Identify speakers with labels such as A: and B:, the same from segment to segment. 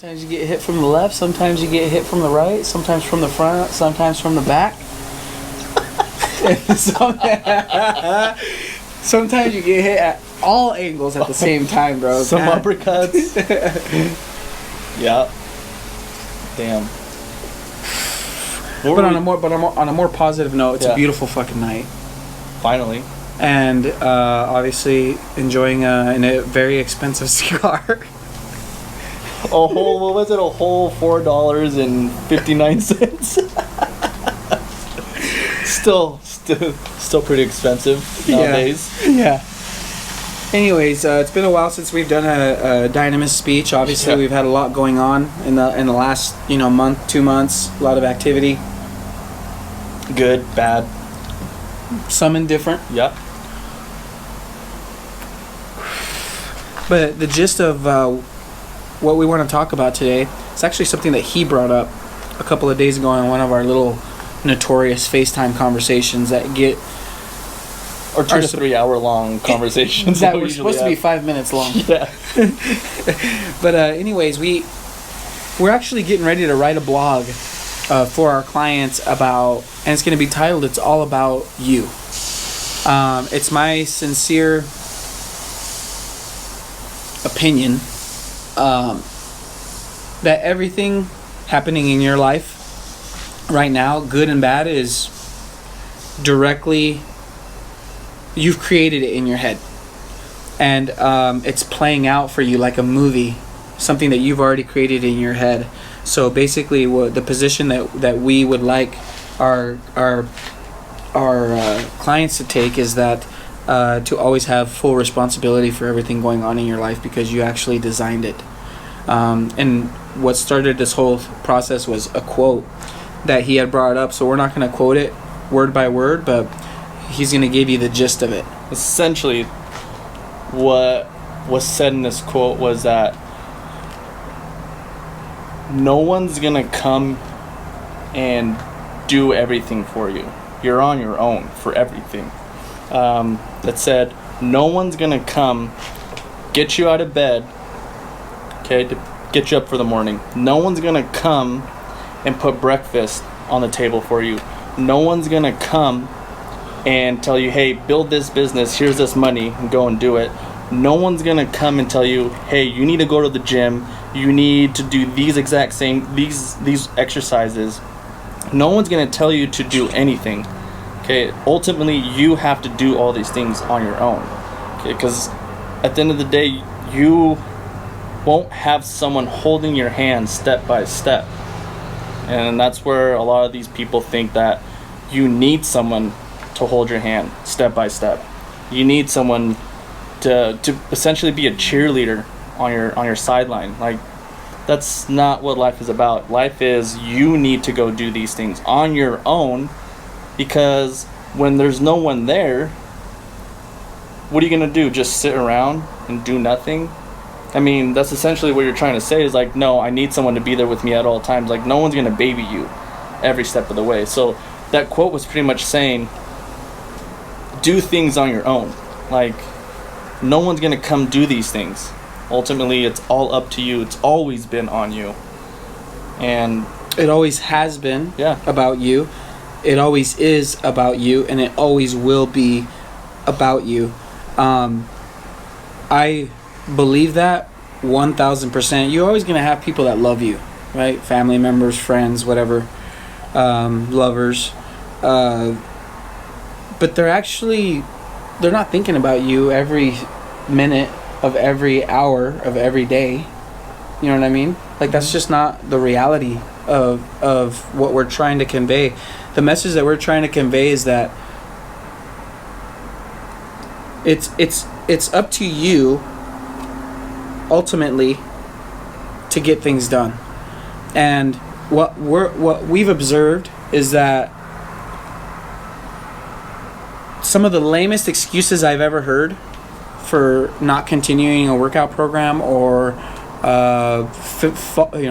A: Sometimes you get hit from the left, sometimes you get hit from the right, sometimes from the front, sometimes from the back. Sometimes you get hit at all angles at the same time, bro.
B: Some uppercuts. Yeah. Damn.
A: But on a more positive note, it's a beautiful fucking night.
B: Finally.
A: And obviously enjoying a very expensive cigar.
B: What was it? A whole $4.59. Still pretty expensive nowadays.
A: Yeah. Anyways, it's been a while since we've done a Dynamis speech. Obviously, we've had a lot going on in the last month, 2 months. A lot of activity.
B: Good, bad,
A: some indifferent.
B: Yep.
A: But the gist of what we want to talk about today is actually something that he brought up a couple of days ago in one of our little notorious FaceTime conversations that get...
B: Or 2 to 3 hour long conversations.
A: That were supposed to be 5 minutes long.
B: Yeah.
A: But anyways, we're actually getting ready to write a blog for our clients about... And it's going to be titled, It's All About You. It's my sincere opinion that everything happening in your life right now, good and bad, is directly, you've created it in your head, and it's playing out for you like a movie, something that you've already created in your head. So basically the position that we would like our clients to take is that to always have full responsibility for everything going on in your life, because you actually designed it. And what started this whole process was a quote that he had brought up. So we're not going to quote it word by word, but he's going to give you the gist of it.
B: Essentially, what was said in this quote was that no one's going to come and do everything for you. You're on your own for everything. That said, no one's going to come get you out of bed, to get you up for the morning. No one's going to come and put breakfast on the table for you. No one's going to come and tell you, hey, build this business, here's this money, and go and do it. No one's going to come and tell you, hey, you need to go to the gym, you need to do these exercises. No one's going to tell you to do anything. Okay, ultimately, you have to do all these things on your own. Okay, because at the end of the day, you won't have someone holding your hand step by step. And that's where a lot of these people think that you need someone to hold your hand step by step. You need someone to essentially be a cheerleader on your sideline. Like, that's not what life is about. Life is you need to go do these things on your own, because when there's no one there, what are you going to do? Just sit around and do nothing? I mean, that's essentially what you're trying to say is like, no, I need someone to be there with me at all times. Like, no one's going to baby you every step of the way. So that quote was pretty much saying, do things on your own. Like, no one's going to come do these things. Ultimately, it's all up to you. It's always been on you. And
A: it always has been about you. It always is about you, and it always will be about you. I believe that 1,000%. You're always going to have people that love you, right? Family members, friends, whatever, lovers. But they're not thinking about you every minute of every hour of every day. You know what I mean? Like, that's just not the reality of what we're trying to convey. The message that we're trying to convey is that it's up to you ultimately to get things done. And what we've observed is that some of the lamest excuses I've ever heard for not continuing a workout program, or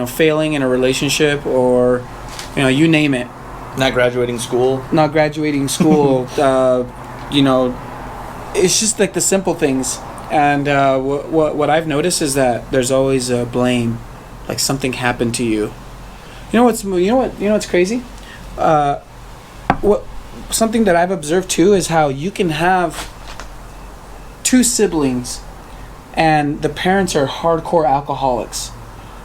A: failing in a relationship, or you name it,
B: not graduating school,
A: it's just like the simple things. And what I've noticed is that there's always a blame like something happened to you. You know what's crazy? What something that I've observed too is how you can have two siblings and the parents are hardcore alcoholics.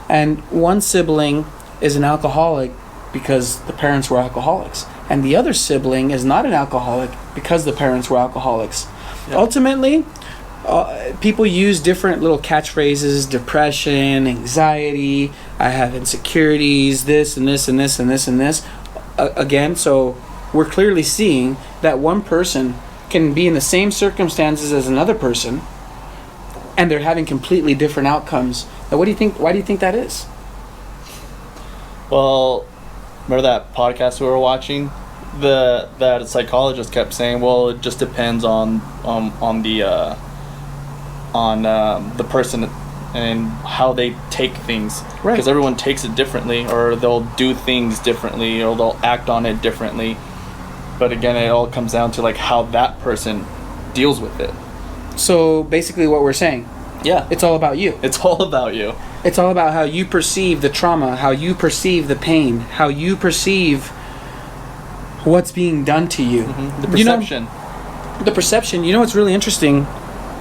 A: And one sibling is an alcoholic because the parents were alcoholics. And the other sibling is not an alcoholic because the parents were alcoholics. Yep. Ultimately, people use different little catchphrases: depression, anxiety, I have insecurities, this and this and this and this and this. Again, so we're clearly seeing that one person can be in the same circumstances as another person, and they're having completely different outcomes. Now, what do you think? Why do you think that is?
B: Well, remember that podcast we were watching? That psychologist kept saying, well, it just depends on the person and how they take things. Right. Because everyone takes it differently, or they'll do things differently, or they'll act on it differently. But again, it all comes down to like how that person deals with it.
A: So basically what we're saying,
B: yeah,
A: it's all about you.
B: It's all about you.
A: It's all about how you perceive the trauma, how you perceive the pain, how you perceive what's being done to you.
B: Mm-hmm. The perception.
A: The perception. You know what's really interesting?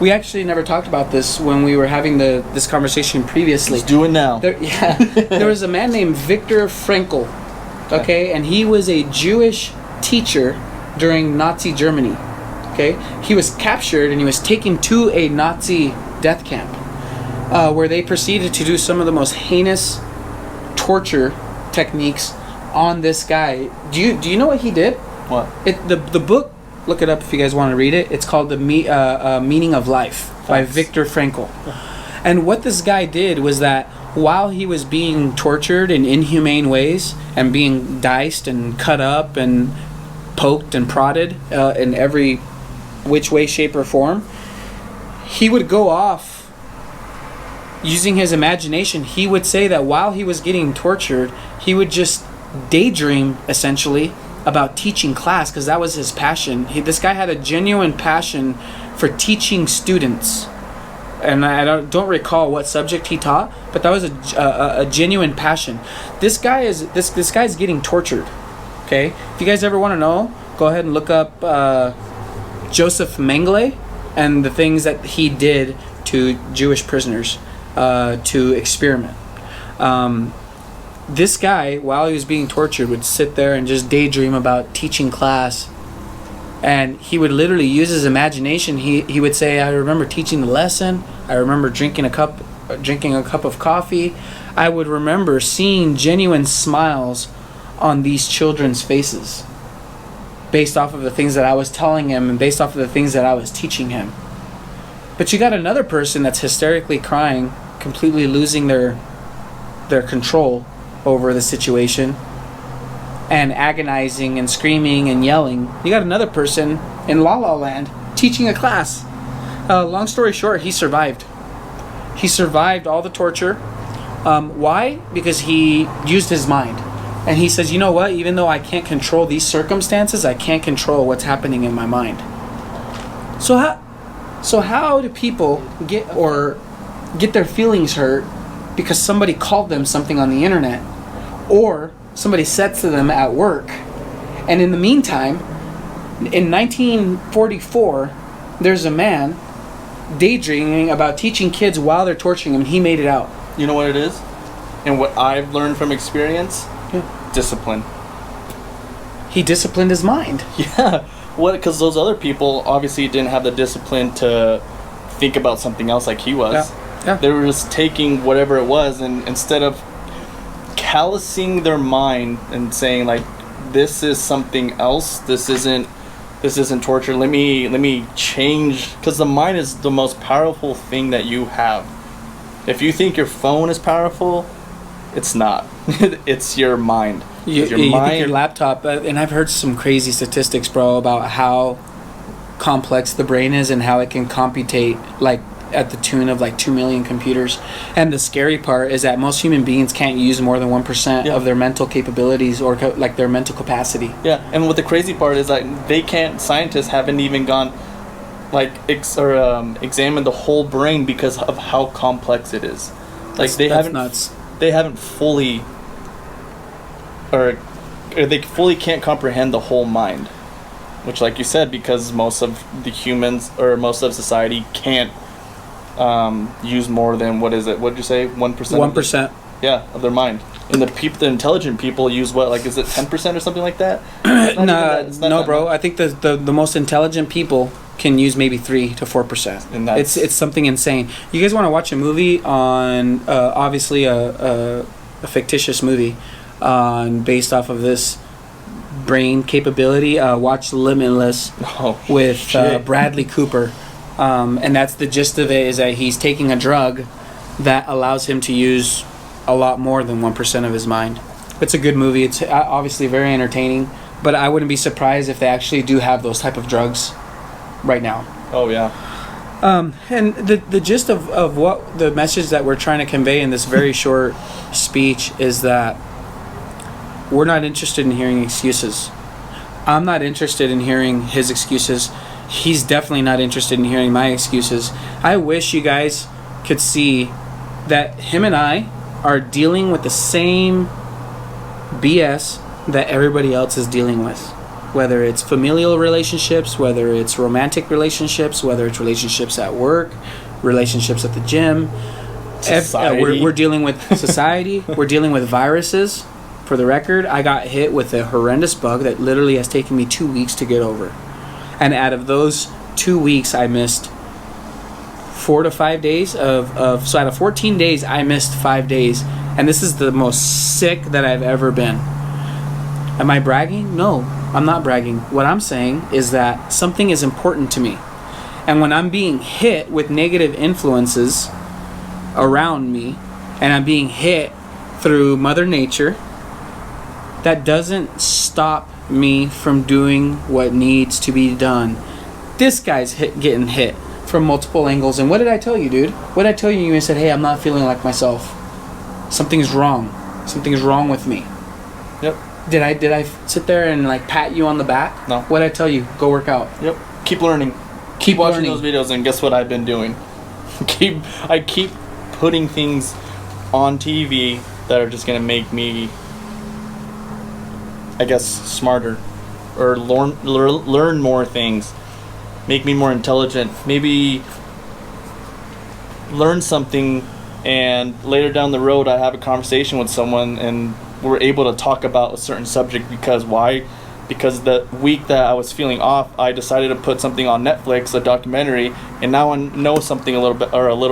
A: We actually never talked about this when we were having this conversation previously.
B: Let's do it now.
A: There was a man named Viktor Frankl, okay? And he was a Jewish teacher during Nazi Germany, okay? He was captured and he was taken to a Nazi death camp where they proceeded to do some of the most heinous torture techniques on this guy. Do you know what he did?
B: What?
A: The book, look it up if you guys want to read it. It's called The Meaning of Life by Viktor Frankl. And what this guy did was that while he was being tortured in inhumane ways and being diced and cut up and poked and prodded in every which way, shape, or form, he would go off using his imagination. He would say that while he was getting tortured, he would just daydream, essentially, about teaching class, because that was his passion. This guy had a genuine passion for teaching students, and I don't recall what subject he taught, but that was a genuine passion. This guy's getting tortured. Okay, if you guys ever want to know, go ahead and look up Joseph Mengele and the things that he did to Jewish prisoners to experiment. This guy, while he was being tortured, would sit there and just daydream about teaching class. And he would literally use his imagination. He would say, I remember teaching the lesson. I remember drinking a cup of coffee. I would remember seeing genuine smiles on these children's faces based off of the things that I was telling him and based off of the things that I was teaching him. But you got another person that's hysterically crying, completely losing their control over the situation and agonizing and screaming and yelling. You got another person in La La Land teaching a class. Long story short, he survived. He survived all the torture. Why? Because he used his mind. And he says, you know what? Even though I can't control these circumstances, I can't control what's happening in my mind. So how do people get their feelings hurt because somebody called them something on the internet, or somebody said to them at work? And in the meantime, in 1944, there's a man daydreaming about teaching kids while they're torturing him. He made it out.
B: You know what it is? And what I've learned from experience?
A: Yeah.
B: Discipline.
A: He disciplined his mind.
B: Yeah. What? Because those other people obviously didn't have the discipline to think about something else like he was.
A: Yeah.
B: They were just taking whatever it was, and instead of callousing their mind and saying like, this is something else, this isn't torture, let me change, because the mind is the most powerful thing that you have. If you think your phone is powerful, it's not. It's your mind.
A: You think your laptop, and I've heard some crazy statistics, bro, about how complex the brain is and how it can computate like at the tune of like 2 million computers. And the scary part is that most human beings can't use more than 1% of their mental capabilities or like their mental capacity.
B: Yeah, and what the crazy part is like scientists haven't even gone like examined the whole brain because of how complex it is.
A: That's nuts.
B: they haven't fully, or they fully can't comprehend the whole mind, which, like you said, because most of the humans or most of society can't use more than, what is it? What did you say? 1%.
A: 1%.
B: Yeah, of their mind. And the intelligent people use what? Like, is it 10% or something like that?
A: No, bro. I think the most intelligent people can use maybe 3 to 4%.
B: And
A: it's something insane. You guys want to watch a movie on obviously a fictitious movie based off of this brain capability? Watch Limitless with Bradley Cooper, and that's the gist of it. Is that he's taking a drug that allows him to use a lot more than 1% of his mind. It's a good movie. It's obviously very entertaining, but I wouldn't be surprised if they actually do have those type of drugs right now.
B: Oh yeah.
A: And the gist of what the message that we're trying to convey in this very short speech is that we're not interested in hearing excuses. I'm not interested in hearing his excuses. He's definitely not interested in hearing my excuses. I wish you guys could see that him and I are dealing with the same BS that everybody else is dealing with. Whether it's familial relationships, whether it's romantic relationships, whether it's relationships at work, relationships at the gym. We're dealing with society. We're dealing with viruses. For the record, I got hit with a horrendous bug that literally has taken me 2 weeks to get over. And out of those 2 weeks, I missed 4 to 5 days so out of 14 days, I missed 5 days. And this is the most sick that I've ever been. Am I bragging? No, I'm not bragging. What I'm saying is that something is important to me. And when I'm being hit with negative influences around me, and I'm being hit through Mother Nature, that doesn't stop me from doing what needs to be done. This guy's getting hit from multiple angles. And what did I tell you, dude? What did I tell you? You said, hey, I'm not feeling like myself. Something's wrong. Something's wrong with me.
B: Yep.
A: Did I sit there and like pat you on the back?
B: No.
A: What did I tell you? Go work out.
B: Yep. Keep learning. Keep watching those videos, and guess what I've been doing? I keep putting things on TV that are just gonna make me, I guess, smarter, or learn more things, make me more intelligent, maybe learn something, and later down the road I have a conversation with someone and we're able to talk about a certain subject. Because why? Because the week that I was feeling off, I decided to put something on Netflix, a documentary, and now I know something a little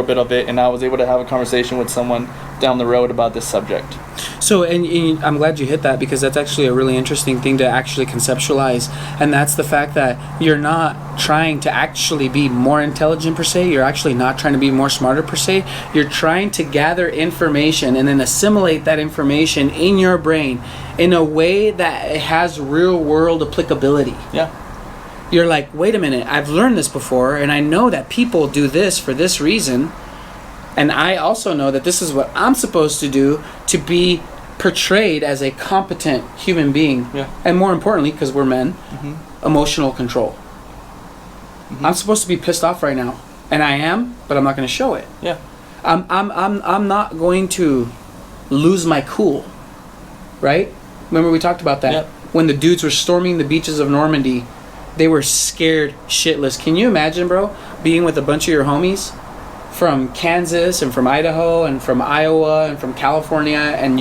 B: bit of it, and I was able to have a conversation with someone down the road about this subject.
A: So, and I'm glad you hit that, because that's actually a really interesting thing to actually conceptualize, and that's the fact that you're not trying to actually be more intelligent per se. You're actually not trying to be more smarter per se. You're trying to gather information and then assimilate that information in your brain in a way that it has real world applicability.
B: Yeah.
A: You're like, wait a minute, I've learned this before, and I know that people do this for this reason. And I also know that this is what I'm supposed to do to be portrayed as a competent human being.
B: Yeah.
A: And more importantly, because we're men, emotional control. I'm supposed to be pissed off right now, and I am, but I'm not going to show it.
B: Yeah.
A: I'm not going to lose my cool. Right? Remember we talked about that?
B: Yep.
A: When the dudes were storming the beaches of Normandy, they were scared shitless. Can you imagine, bro, being with a bunch of your homies from Kansas and from Idaho and from Iowa and from California, and